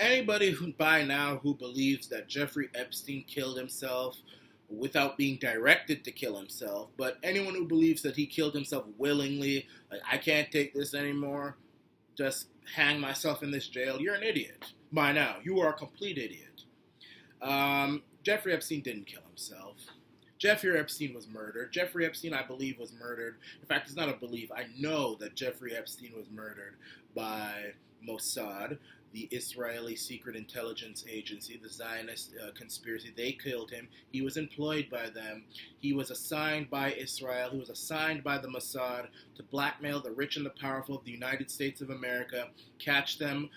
anybody who by now who believes that Jeffrey Epstein killed himself without being directed to kill himself, but anyone who believes that he killed himself willingly, like I can't take this anymore, just hang myself in this jail, you're an idiot. By now, you are a complete idiot. Jeffrey Epstein didn't kill himself. Jeffrey Epstein was murdered. Jeffrey Epstein, I believe, was murdered. In fact, it's not a belief. I know that Jeffrey Epstein was murdered by Mossad, the Israeli secret intelligence agency, the Zionist conspiracy. They killed him. He was employed by them. He was assigned by Israel. He was assigned by the Mossad to blackmail the rich and the powerful of the United States of America, catch them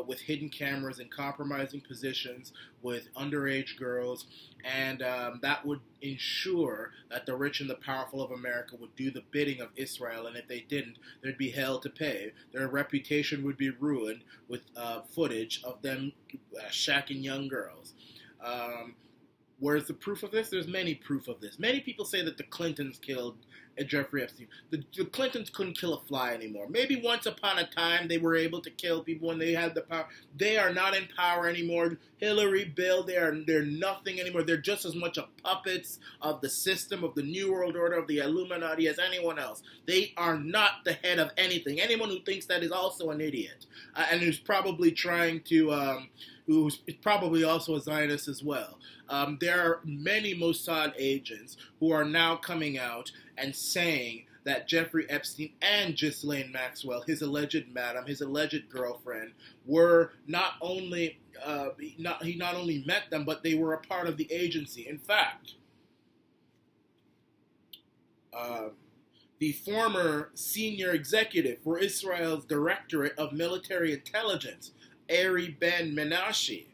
with hidden cameras in compromising positions with underage girls, and that would ensure that the rich and the powerful of America would do the bidding of Israel, and if they didn't, there'd be hell to pay. Their reputation would be ruined with footage of them shacking young girls. Where's the proof of this? There's many proof of this. Many people say that the Clintons killed Jeffrey Epstein. The Clintons couldn't kill a fly anymore. Maybe once upon a time they were able to kill people when they had the power. They are not in power anymore. Hillary, Bill, they're nothing anymore. They're just as much a puppets of the system, of the New World Order, of the Illuminati as anyone else. They are not the head of anything. Anyone who thinks that is also an idiot. And who's probably trying to... who's probably also a Zionist as well. There are many Mossad agents who are now coming out and saying that Jeffrey Epstein and Ghislaine Maxwell, his alleged madam, his alleged girlfriend, were not only he not only met them, but they were a part of the agency. In fact, the former senior executive for Israel's Directorate of Military Intelligence, Ari Ben Menashe,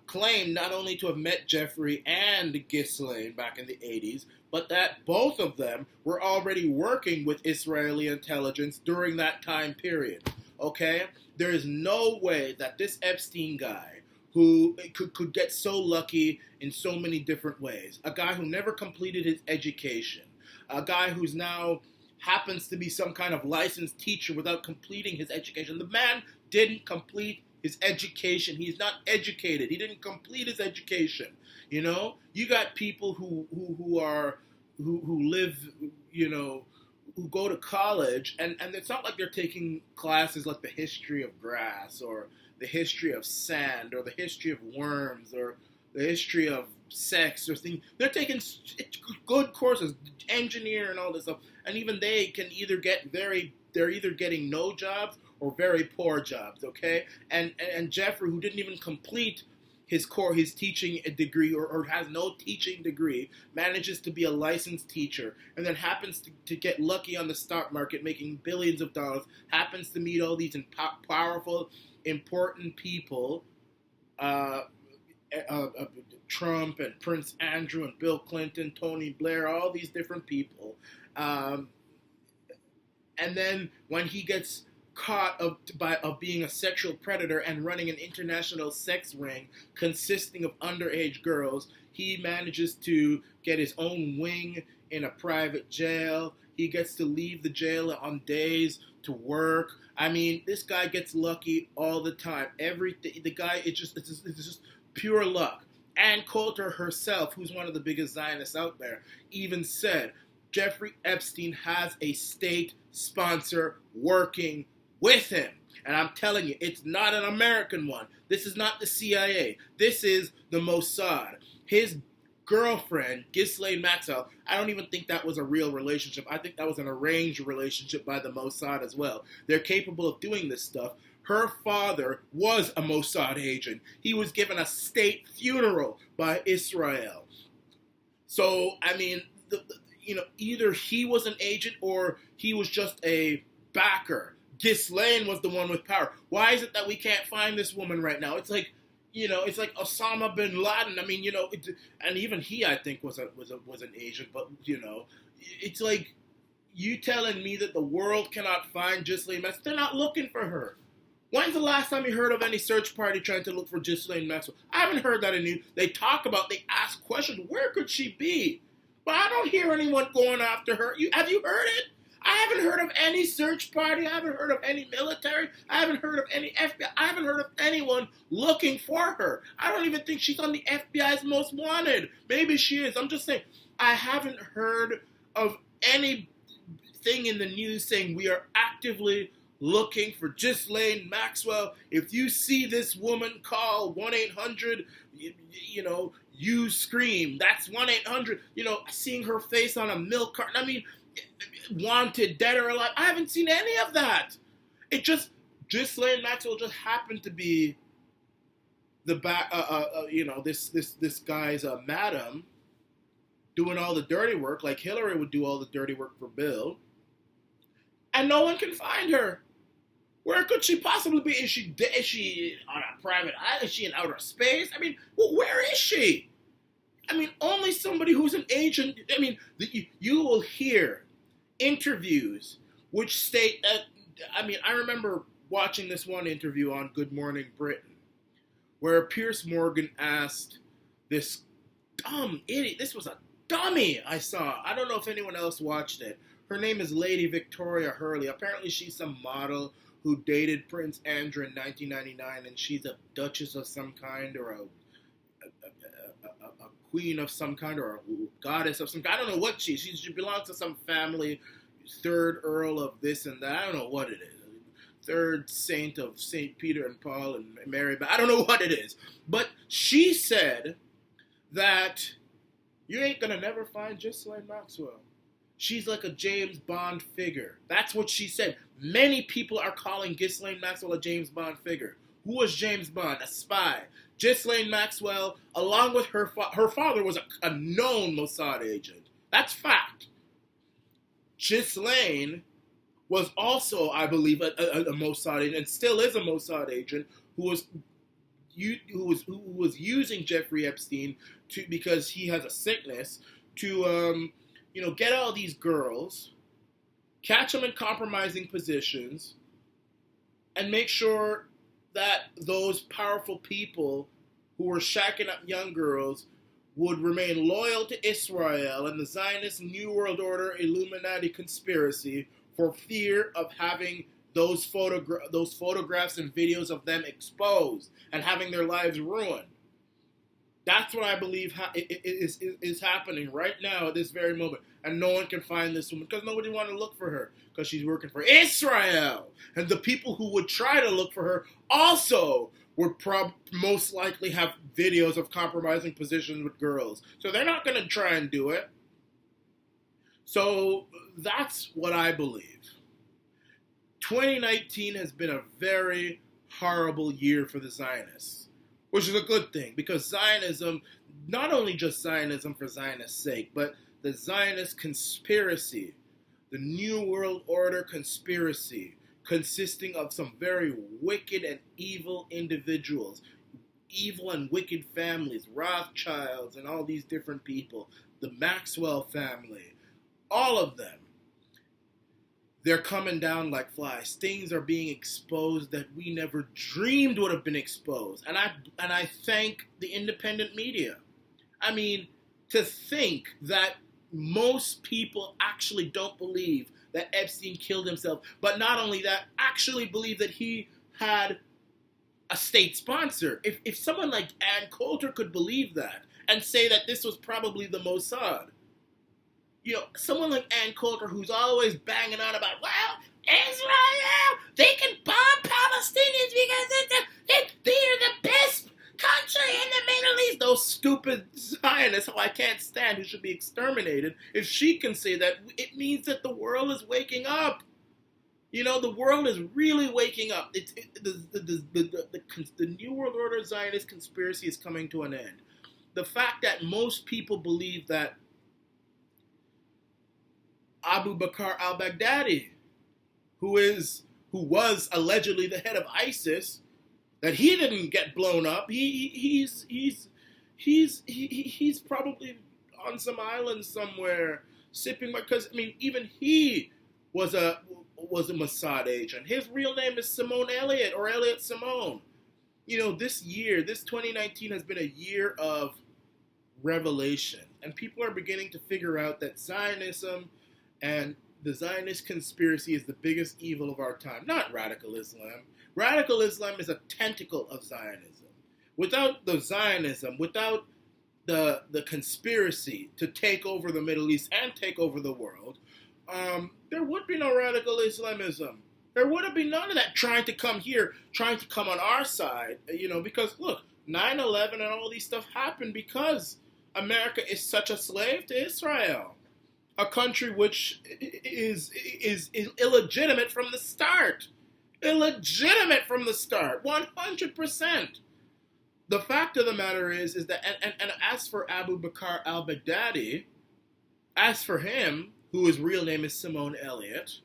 claimed not only to have met Jeffrey and Ghislaine back in the 80s, but that both of them were already working with Israeli intelligence during that time period. Okay? There is no way that this Epstein guy, who could get so lucky in so many different ways, a guy who never completed his education, a guy who's now happens to be some kind of licensed teacher without completing his education. The man didn't complete his education. He's not educated. He didn't complete his education. You know, you got people who live, you know, who go to college, and it's not like they're taking classes like the history of grass or the history of sand or the history of worms or the history of sex or things. They're taking good courses, engineer and all this stuff, and even they can either they're either getting no jobs or very poor jobs, okay? And Jeffrey, who didn't even complete his teaching degree or has no teaching degree, manages to be a licensed teacher and then happens to get lucky on the stock market making billions of dollars, happens to meet all these powerful, important people, Trump and Prince Andrew and Bill Clinton, Tony Blair, all these different people. And then when he gets caught of being a sexual predator and running an international sex ring consisting of underage girls, he manages to get his own wing in a private jail. He gets to leave the jail on days to work. I mean, this guy gets lucky all the time. The guy, it's just pure luck. Ann Coulter herself, who's one of the biggest Zionists out there, even said Jeffrey Epstein has a state sponsor working with him. And I'm telling you, it's not an American one. This is not the CIA. This is the Mossad. His girlfriend, Ghislaine Maxwell, I don't even think that was a real relationship. I think that was an arranged relationship by the Mossad as well. They're capable of doing this stuff. Her father was a Mossad agent. He was given a state funeral by Israel. So, I mean, either he was an agent or he was just a backer. Ghislaine was the one with power. Why is it that we can't find this woman right now? It's like, it's like Osama bin Laden. I mean, and even he, I think, was an agent. But it's like you telling me that the world cannot find Ghislaine Maxwell. They're not looking for her. When's the last time you heard of any search party trying to look for Ghislaine Maxwell? I haven't heard that in news. They ask questions. Where could she be? But I don't hear anyone going after her. Have you heard it? I haven't heard of any search party. I haven't heard of any military. I haven't heard of any FBI. I haven't heard of anyone looking for her. I don't even think she's on the FBI's most wanted. Maybe she is. I'm just saying, I haven't heard of anything in the news saying we are actively looking for Ghislaine Maxwell. If you see this woman, call 1-800, you scream. That's 1-800, seeing her face on a milk carton. I mean, wanted, dead or alive. I haven't seen any of that. It just, Ghislaine Maxwell just happened to be the this guy's madam doing all the dirty work, like Hillary would do all the dirty work for Bill, and no one can find her. Where could she possibly be? Is she on a private island? Is she in outer space? I mean, where is she? I mean, only somebody who's an agent. I mean, you will hear interviews which state that. I mean, I remember watching this one interview on Good Morning Britain, where Piers Morgan asked this dumb idiot. This was a dummy I saw. I don't know if anyone else watched it. Her name is Lady Victoria Hurley. Apparently, she's some model who dated Prince Andrew in 1999, and she's a duchess of some kind, or a queen of some kind, or a goddess of some kind. I don't know what she is. She belongs to some family, third Earl of this and that. I don't know what it is. Third saint of St. Peter and Paul and Mary, but I don't know what it is. But she said that you ain't gonna never find Ghislaine Maxwell. She's like a James Bond figure. That's what she said. Many people are calling Ghislaine Maxwell a James Bond figure. Who was James Bond? A spy. Ghislaine Maxwell, along with her father, was a known Mossad agent. That's fact. Ghislaine was also, I believe, a Mossad agent, and still is a Mossad agent, who was using Jeffrey Epstein because he has a sickness to get all these girls, catch them in compromising positions, and make sure that those powerful people who were shacking up young girls would remain loyal to Israel and the Zionist New World Order Illuminati conspiracy for fear of having those photographs and videos of them exposed and having their lives ruined. That's what I believe is happening right now at this very moment. And no one can find this woman because nobody wanted to look for her because she's working for Israel. And the people who would try to look for her also would most likely have videos of compromising positions with girls. So they're not going to try and do it. So that's what I believe. 2019 has been a very horrible year for the Zionists, which is a good thing, because Zionism, not only just Zionism for Zionist's sake, but the Zionist conspiracy, the New World Order conspiracy, consisting of some very wicked and evil individuals, evil and wicked families, Rothschilds and all these different people, the Maxwell family, all of them. They're coming down like flies. Things are being exposed that we never dreamed would have been exposed. And I thank the independent media. I mean, to think that most people actually don't believe that Epstein killed himself, but not only that, actually believe that he had a state sponsor. If someone like Ann Coulter could believe that and say that this was probably the Mossad, someone like Ann Coulter, who's always banging on about, well, Israel, they can bomb Palestinians because they're the best country in the Middle East. Those stupid Zionists, who I can't stand, who should be exterminated. If she can say that, it means that the world is waking up. The world is really waking up. The New World Order Zionist conspiracy is coming to an end. The fact that most people believe that Abu Bakr al-Baghdadi, who was allegedly the head of ISIS, that he didn't get blown up. He's probably on some island somewhere sipping, because even he was a Mossad agent. His real name is Simone Elliott, or Elliott Simone. This 2019 has been a year of revelation, and people are beginning to figure out that Zionism and the Zionist conspiracy is the biggest evil of our time. Not radical Islam. Radical Islam is a tentacle of Zionism. Without the Zionism, without the conspiracy to take over the Middle East and take over the world, there would be no radical Islamism. There would have been none of that trying to come here, trying to come on our side, because look, 9/11 and all these stuff happened because America is such a slave to Israel, a country which is illegitimate from the start. Illegitimate from the start, 100%. The fact of the matter is that, and as for Abu Bakr al-Baghdadi, as for him, whose real name is Simone Elliott,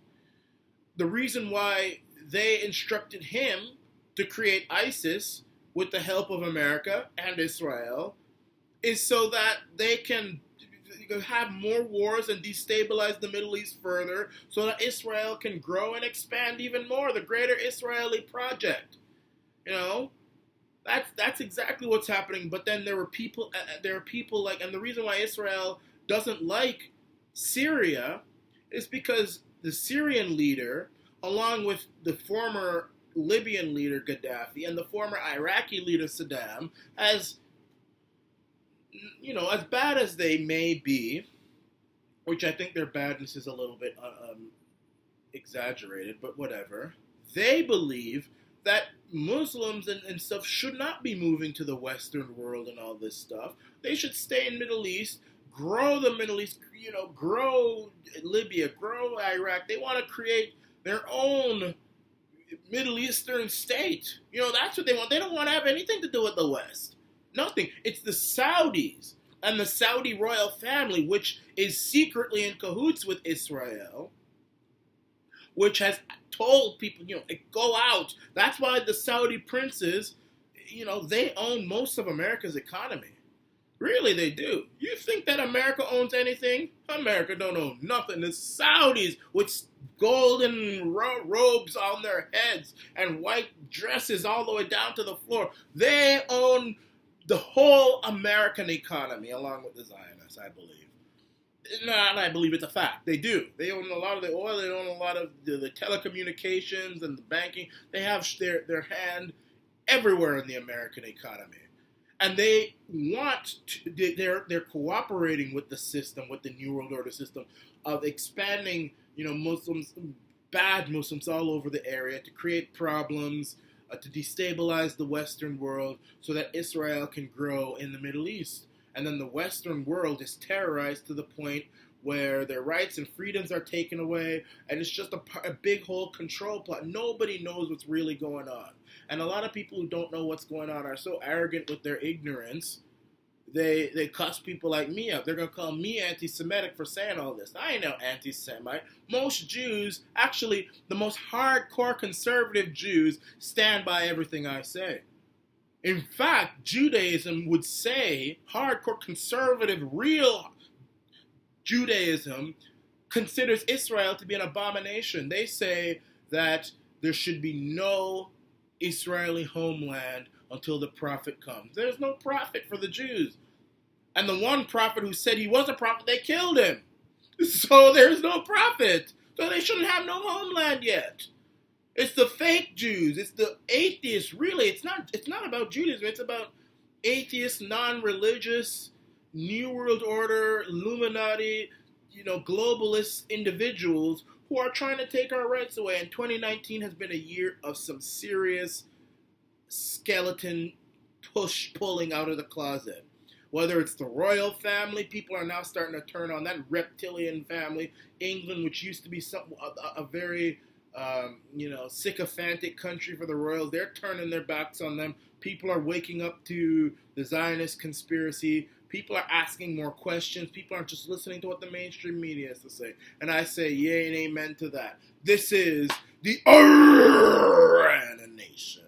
the reason why they instructed him to create ISIS with the help of America and Israel is so that they can have more wars and destabilize the Middle East further so that Israel can grow and expand even more, the greater Israeli project. That's exactly what's happening. But then there are people like, and the reason why Israel doesn't like Syria is because the Syrian leader, along with the former Libyan leader Gaddafi and the former Iraqi leader Saddam, as bad as they may be, which I think their badness is a little bit exaggerated, but whatever, they believe that Muslims and stuff should not be moving to the Western world and all this stuff. They should stay in Middle East, grow the Middle East, grow Libya, grow Iraq. They want to create their own Middle Eastern state. That's what they want. They don't want to have anything to do with the West. Nothing. It's the Saudis and the Saudi royal family, which is secretly in cahoots with Israel, which has told people, go out. That's why the Saudi princes, they own most of America's economy. Really, they do. You think that America owns anything? America don't own nothing. The Saudis with golden robes on their heads and white dresses all the way down to the floor, they own the whole American economy along with the Zionists, I believe. And I believe it's a fact. They do. They own a lot of the oil. They own a lot of the telecommunications and the banking. They have their hand everywhere in the American economy. And they they're cooperating with the system, with the New World Order system of expanding, Muslims, bad Muslims all over the area to create problems, to destabilize the Western world so that Israel can grow in the Middle East. And then the Western world is terrorized to the point where their rights and freedoms are taken away, and it's just a big whole control plot. Nobody knows what's really going on. And a lot of people who don't know what's going on are so arrogant with their ignorance, they cuss people like me out. They're going to call me anti-Semitic for saying all this. I ain't no anti-Semite. Most Jews, actually, the most hardcore conservative Jews, stand by everything I say. In fact, Judaism would say, hardcore conservative, real Judaism considers Israel to be an abomination. They say that there should be no Israeli homeland until the prophet comes. There's no prophet for the Jews. And the one prophet who said he was a prophet, they killed him. So there's no prophet. So they shouldn't have no homeland yet. It's the fake Jews. It's the atheists. Really, it's not about Judaism. It's about atheist, non-religious, New World Order, Illuminati, globalist individuals who are trying to take our rights away. And 2019 has been a year of some serious skeleton pulling out of the closet. Whether it's the royal family, people are now starting to turn on that reptilian family. England, which used to be a very sycophantic country for the royals, they're turning their backs on them. People are waking up to the Zionist conspiracy. People are asking more questions. People aren't just listening to what the mainstream media has to say. And I say yay and amen to that. This is the Arana Nation.